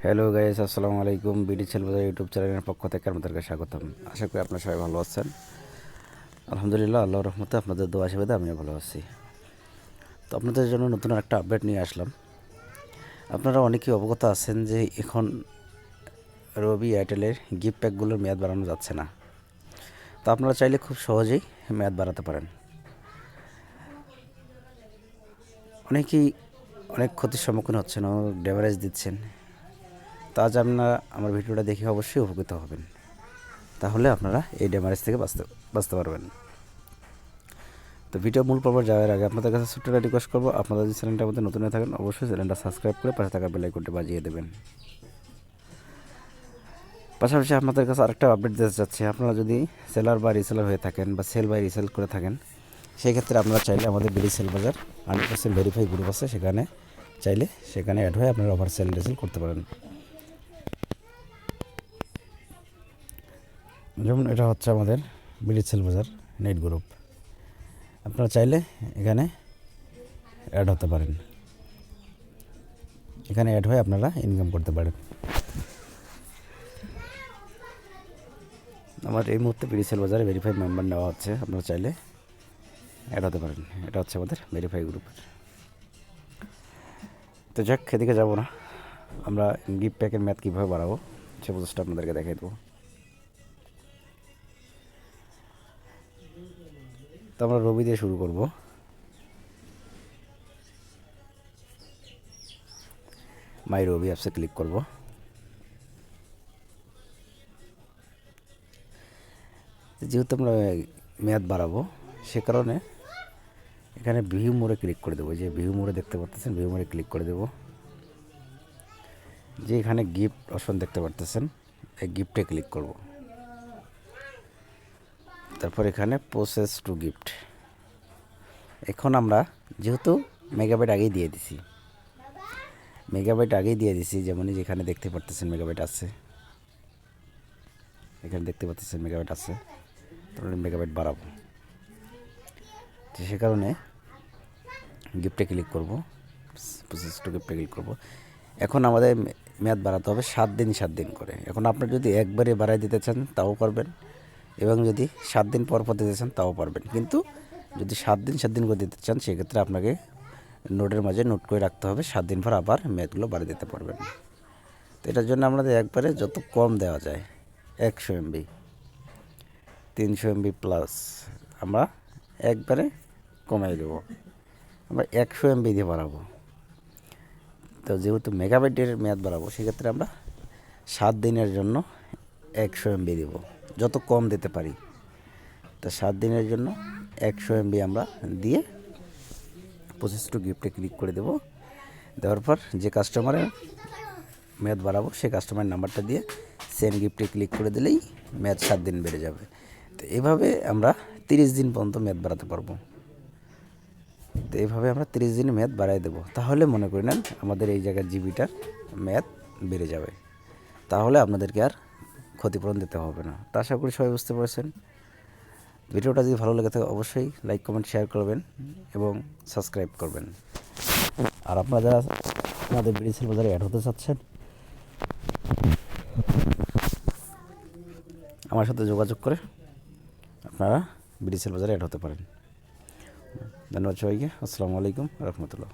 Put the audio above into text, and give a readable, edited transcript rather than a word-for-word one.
Hello guys, আসসালামু আলাইকুম। BD CellBazaar YouTube চ্যানেলের পক্ষ থেকে আপনাদেরকে স্বাগতম। আশা করি আপনারা সবাই ভালো আছেন। আলহামদুলিল্লাহ, আল্লাহর রহমতে আপনাদের দোয়া আশীর্বাদে আমিও ভালো আছি। তো আপনাদের জন্য নতুন একটা আপডেট নিয়ে আসলাম। আপনারা অনেকেই অবগত আছেন যে এখন রবি এয়ারটেলের গিফট প্যাকগুলোর মেয়াদ বাড়ানো যাচ্ছে না। তো আপনারা চাইলে খুব সহজেই মেয়াদ বাড়াতে পারেন। অনেকেই অনেক ক্ষতির সম্মুখীন হচ্ছেন ও ড্যামারেজ দিচ্ছেন। তা আজ আপনারা আমার ভিডিওটা দেখে অবশ্যই উপকৃত হবেন। তাহলে আপনারা এই ড্যামারেজ থেকে বাঁচতে পারবেন। তো ভিডিও মূল পর্ব যাওয়ার আগে আপনাদের কাছে ছোট্ট একটা রিকোয়েস্ট করবো, আপনারা যদি চ্যানেলটার মধ্যে নতুন হয়ে থাকেন অবশ্যই চ্যানেলটা সাবস্ক্রাইব করে পাশে থাকা বেল আইকনটি বাজিয়ে দেবেন। পাশাপাশি আপনাদের কাছে আরেকটা আপডেট দিতে চাচ্ছি, আপনারা যদি সেলার বা রিসেলার হয়ে থাকেন বা সেল বা রিসেল করে থাকেন, সেই ক্ষেত্রে আপনারা চাইলে আমাদের বিডি সেল বাজার 100% ভেরিফাই গ্রুপ আছে, সেখানে অ্যাড হয়ে আপনারা অফার সেল রিসেল করতে পারেন। যেমন এটা হচ্ছে আমাদের বিডি সেল বাজার নেট গ্রুপ। আপনারা চাইলে এখানে অ্যাড হতে পারেন, এখানে অ্যাড হয়ে আপনারা ইনকাম করতে পারেন। আমার এই মুহূর্তে বিডি সেল বাজারে ভেরিফাই মেম্বার নেওয়া হচ্ছে, আপনারা চাইলে অ্যাড হতে পারেন। এটা হচ্ছে আমাদের ভেরিফাই গ্রুপের। তো যাক, এদিকে যাবো না, আমরা গিফট প্যাকের মেয়াদ কীভাবে বাড়াবো সে প্রসেসটা আপনাদেরকে দেখাই দেবো। তো আমরা রবি দিয়ে শুরু করব। মাই রবি অ্যাপসে ক্লিক করব। যেহেতু আমরা মেয়াদ বাড়াবো সে কারণে এখানে ভিউ মোড়ে ক্লিক করে দেবো। যে ভিউ মোড়ে দেখতে পাচ্ছেন, ভিউ মোড়ে ক্লিক করে দেবো। যে এখানে গিফট অপশন দেখতে পাচ্ছেন, এই গিফটে ক্লিক করব। তারপর এখানে প্রসেস টু গিফট। এখন আমরা যেহেতু মেগাবাইট আগেই দিয়ে দিছি, যেমনই যেখানে দেখতে পাচ্ছেন মেগাবাইট আছে, এখানে দেখতে পাচ্ছেন মেগাবাইট আছে, তাহলে মেগাবাইট বাড়াবো। তো সে কারণে গিফটে ক্লিক করব, প্রসেস টু গিফটে ক্লিক করব। এখন আমাদের মেয়াদ বাড়াতে হবে 7 দিন করে। এখন আপনি যদি একবারে বাড়াই দিতে চান তাও পারবেন, এবং যদি 7 দিন পর দিতে চান তাও পারবেন। কিন্তু যদি 7 দিন করে দিতে চান সেক্ষেত্রে আপনাকে নোটের মাঝে নোট করে রাখতে হবে, 7 দিন পর আবার মেয়াদগুলো বাড়িয়ে দিতে পারবেন। তো এটার জন্য আমাদের একবারে যত কম দেওয়া যায়, 100 MB 300 MB প্লাস আমরা একবারে কমাই দেবো। আমরা 100 MB দিয়ে বাড়াবো। তো যেহেতু মেগাবাইটের মেয়াদ বাড়াবো সেক্ষেত্রে আমরা 7 দিনের জন্য 100 MB দেব, যত কম দিতে পারি। তো 7 দিনের জন্য 100 MB আমরা দিয়ে প্রসেস টু গিফটে ক্লিক করে দেব। দেওয়ার পর যে কাস্টমারের মেয়াদ বাড়াবো সেই কাস্টমারের নাম্বারটা দিয়ে সেন্ড গিফটে ক্লিক করে দিলেই মেয়াদ 7 দিন বেড়ে যাবে। তো এভাবে আমরা 30 দিন পর্যন্ত মেয়াদ বাড়াতে পারবো। তো এইভাবে আমরা 30 দিন মেয়াদ বাড়াই দেবো। তাহলে মনে করি নেন আমাদের এই জায়গার জিবিটার মেয়াদ বেড়ে যাবে। তাহলে আপনাদেরকে আর ক্ষতিপূরণ দিতে হবে না। তা আশা করি সবাই বুঝতে পেরেছেন। ভিডিওটা যদি ভালো লেগে থাকে অবশ্যই লাইক, কমেন্ট, শেয়ার করবেন এবং সাবস্ক্রাইব করবেন। আর আপনারা যারা আমাদের বিডি সেল বাজারে অ্যাড হতে চাচ্ছেন, আমার সাথে যোগাযোগ করে আপনারা বিডি সেল বাজারে অ্যাড হতে পারেন। ধন্যবাদ সবাইকে। আসসালামু আলাইকুম রহমতুল্লাহ।